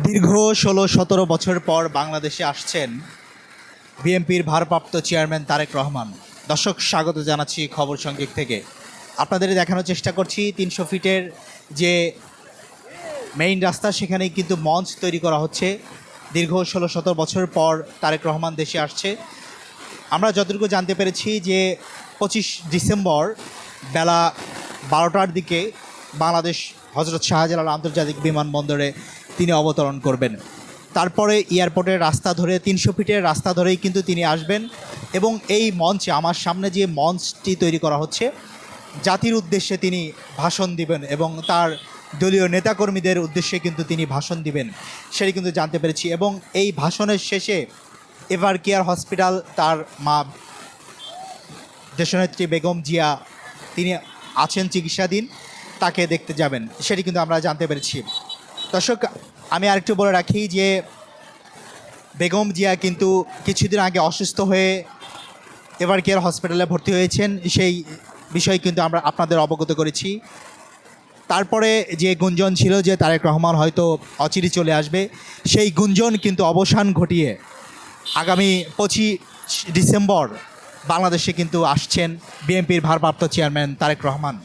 দীর্ঘ ১৬-১৭ বছর পর বাংলাদেশে আসছেন বিএনপির ভারপ্রাপ্ত চেয়ারম্যান তারেক রহমান। দর্শক, স্বাগত জানাচ্ছি খবর সংগীত থেকে। আপনাদের দেখানোর চেষ্টা করছি ৩০০ ফিটের যে মেইন রাস্তা, সেখানেই কিন্তু মঞ্চ তৈরি করা হচ্ছে। দীর্ঘ ১৬-১৭ বছর পর তারেক রহমান দেশে আসছে। আমরা যতটুকু জানতে পেরেছি যে ২৫ ডিসেম্বর বেলা ১২টার দিকে বাংলাদেশ হজরত শাহজালাল আন্তর্জাতিক বিমানবন্দরে তিনি অবতরণ করবেন। তারপরে এয়ারপোর্টের রাস্তা ধরে ৩০০ ফিটের রাস্তা ধরেই কিন্তু তিনি আসবেন এবং এই মঞ্চে, আমার সামনে যে মঞ্চটি তৈরি করা হচ্ছে, জাতির উদ্দেশ্যে তিনি ভাষণ দিবেন এবং তার দলীয় নেতাকর্মীদের উদ্দেশ্যে কিন্তু তিনি ভাষণ দিবেন, সেটি কিন্তু জানতে পেরেছি। এবং এই ভাষণের শেষে এভার কেয়ার হসপিটাল, তার মা দেশনেত্রী বেগম জিয়া তিনি আছেন চিকিৎসাধীন, তাকে দেখতে যাবেন, সেটি কিন্তু আমরা জানতে পেরেছি। দর্শক, আমি আরেকটু বলে রাখি যে বেগম জিয়া কিন্তু কিছুদিন আগে অসুস্থ হয়ে এভার কেয়ার হসপিটালে ভর্তি হয়েছেন, সেই বিষয় কিন্তু আমরা আপনাদের অবগত করেছি। তারপরে যে গুঞ্জন ছিল যে তারেক রহমান হয়তো অচিরে চলে আসবে, সেই গুঞ্জন কিন্তু অবসান ঘটিয়ে আগামী ২৫ ডিসেম্বর বাংলাদেশে কিন্তু আসছেন বিএনপির ভারপ্রাপ্ত চেয়ারম্যান তারেক রহমান।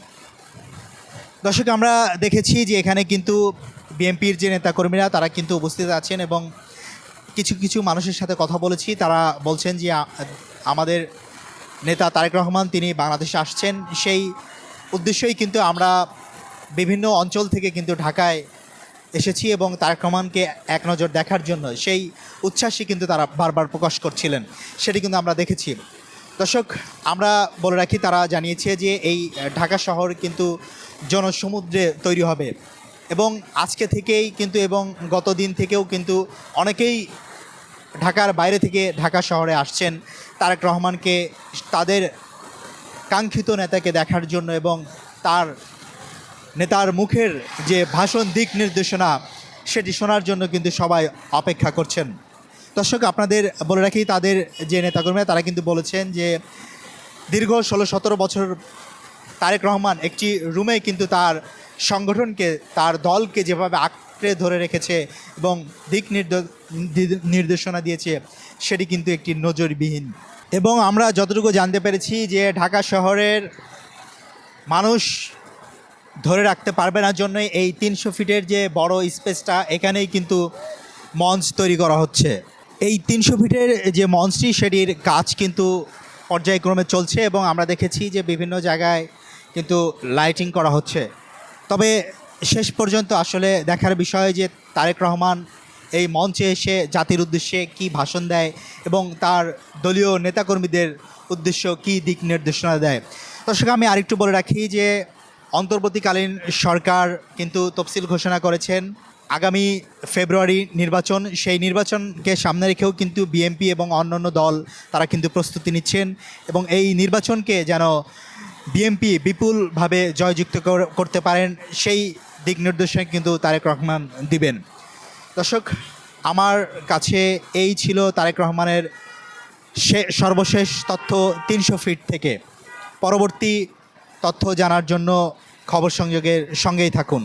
দর্শক, আমরা দেখেছি যে এখানে কিন্তু বিএনপির যে নেতাকর্মীরা তারা কিন্তু উপস্থিত আছেন এবং কিছু কিছু মানুষের সাথে কথা বলেছি, তারা বলছেন যে আমাদের নেতা তারেক রহমান তিনি বাংলাদেশে আসছেন, সেই উদ্দেশ্যেই কিন্তু আমরা বিভিন্ন অঞ্চল থেকে কিন্তু ঢাকায় এসেছি এবং তারেক রহমানকে এক নজর দেখার জন্য সেই উচ্ছ্বাসই কিন্তু তারা বারবার প্রকাশ করছিলেন, সেটি কিন্তু আমরা দেখেছি। দর্শক, আমরা বলে রাখি, তারা জানিয়েছে যে এই ঢাকা শহর কিন্তু জনসমুদ্রে তৈরি হবে এবং আজকে থেকেই কিন্তু এবং গত দিন থেকেও কিন্তু অনেকেই ঢাকার বাইরে থেকে ঢাকা শহরে আসছেন তারেক রহমানকে, তাদের কাঙ্ক্ষিত নেতাকে দেখার জন্য এবং তার নেতার মুখের যে ভাষণ, দিক নির্দেশনা, সেটি শোনার জন্য কিন্তু সবাই অপেক্ষা করছেন। দর্শক, আপনাদের বলে রাখি, তাদের যে নেতাকর্মীরা তারা কিন্তু বলেছেন যে দীর্ঘ ১৬-১৭ বছর তারেক রহমান একটি রুমে কিন্তু তার সংগঠনকে, তার দলকে যেভাবে আঁকড়ে ধরে রেখেছে এবং দিক নির্দেশনা দিয়েছে, সেটি কিন্তু একটি নজিরবিহীন। এবং আমরা যতটুকু জানতে পেরেছি যে ঢাকা শহরের মানুষ ধরে রাখতে পারবে না জন্যই এই ৩০০ ফিটের যে বড় স্পেসটা, এখানেই কিন্তু মঞ্চ তৈরি করা হচ্ছে। এই ৩০০ ফিটের যে মঞ্চটি, সেটির কাজ কিন্তু পর্যায়ক্রমে চলছে এবং আমরা দেখেছি যে বিভিন্ন জায়গায় কিন্তু লাইটিং করা হচ্ছে। তবে শেষ পর্যন্ত আসলে দেখার বিষয় যে তারেক রহমান এই মঞ্চে এসে জাতির উদ্দেশ্যে কি ভাষণ দেয় এবং তার দলীয় নেতাকর্মীদের উদ্দেশ্য কি দিক নির্দেশনা দেয়। দর্শক, আমি আরেকটু বলে রাখি যে অন্তর্বর্তীকালীন সরকার কিন্তু তফসিল ঘোষণা করেছেন আগামী ফেব্রুয়ারি নির্বাচন, সেই নির্বাচনকে সামনে রেখেও কিন্তু বিএনপি এবং অন্যান্য দল তারা কিন্তু প্রস্তুতি নিচ্ছেন এবং এই নির্বাচনকে যেন বিএনপি বিপুলভাবে জয়যুক্ত করতে পারেন, সেই দিক নির্দেশনা কিন্তু তারেক রহমান দিবেন। দর্শক, আমার কাছে এই ছিল তারেক রহমানের সর্বশেষ তথ্য ৩০০ ফিট থেকে। পরবর্তী তথ্য জানার জন্য খবর সংযোগের সঙ্গেই থাকুন।